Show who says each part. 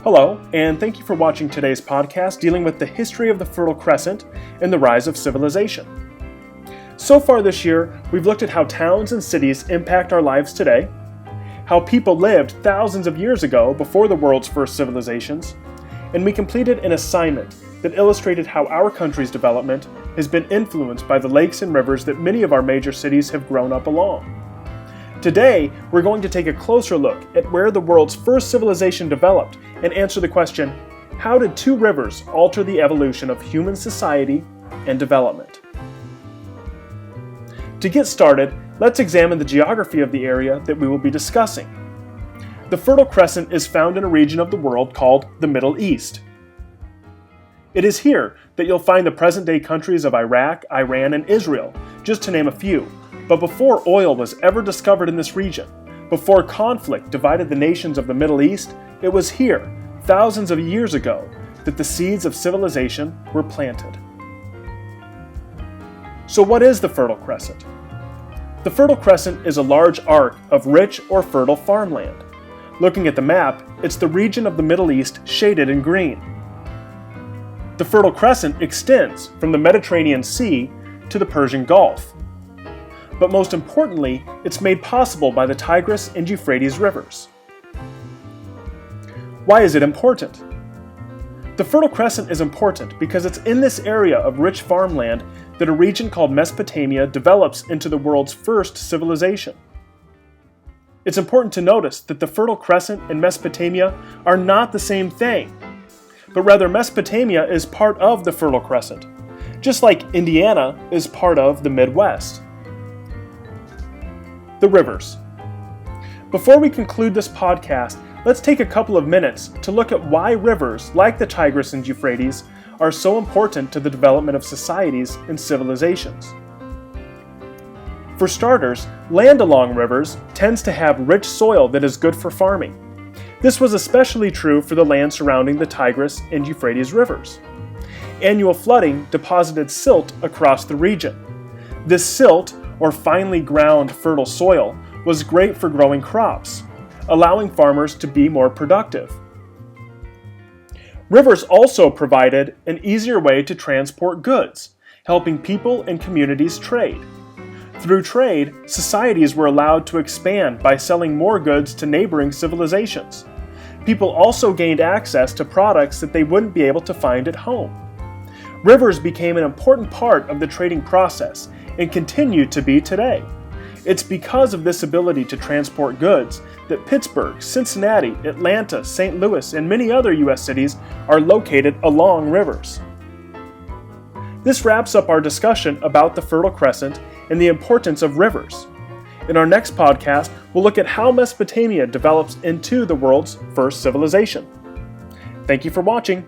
Speaker 1: Hello, and thank you for watching today's podcast dealing with the history of the Fertile Crescent and the rise of civilization. So far this year, we've looked at how towns and cities impact our lives today, how people lived thousands of years ago before the world's first civilizations, and we completed an assignment that illustrated how our country's development has been influenced by the lakes and rivers that many of our major cities have grown up along. Today, we're going to take a closer look at where the world's first civilization developed and answer the question, how did two rivers alter the evolution of human society and development? To get started, let's examine the geography of the area that we will be discussing. The Fertile Crescent is found in a region of the world called the Middle East. It is here that you'll find the present-day countries of Iraq, Iran, and Israel, just to name a few. But before oil was ever discovered in this region, before conflict divided the nations of the Middle East, it was here, thousands of years ago, that the seeds of civilization were planted. So what is the Fertile Crescent? The Fertile Crescent is a large arc of rich or fertile farmland. Looking at the map, it's the region of the Middle East shaded in green. The Fertile Crescent extends from the Mediterranean Sea to the Persian Gulf. But most importantly, it's made possible by the Tigris and Euphrates rivers. Why is it important? The Fertile Crescent is important because it's in this area of rich farmland that a region called Mesopotamia develops into the world's first civilization. It's important to notice that the Fertile Crescent and Mesopotamia are not the same thing, but rather Mesopotamia is part of the Fertile Crescent, just like Indiana is part of the Midwest. The rivers. Before we conclude this podcast, let's take a couple of minutes to look at why rivers like the Tigris and Euphrates are so important to the development of societies and civilizations. For starters, land along rivers tends to have rich soil that is good for farming. This was especially true for the land surrounding the Tigris and Euphrates rivers. Annual flooding deposited silt across the region. This silt, or finely ground fertile soil, was great for growing crops, allowing farmers to be more productive. Rivers also provided an easier way to transport goods, helping people and communities trade. Through trade, societies were allowed to expand by selling more goods to neighboring civilizations. People also gained access to products that they wouldn't be able to find at home. Rivers became an important part of the trading process and continue to be today. It's because of this ability to transport goods that Pittsburgh, Cincinnati, Atlanta, St. Louis, and many other U.S. cities are located along rivers. This wraps up our discussion about the Fertile Crescent and the importance of rivers. In our next podcast, we'll look at how Mesopotamia develops into the world's first civilization. Thank you for watching.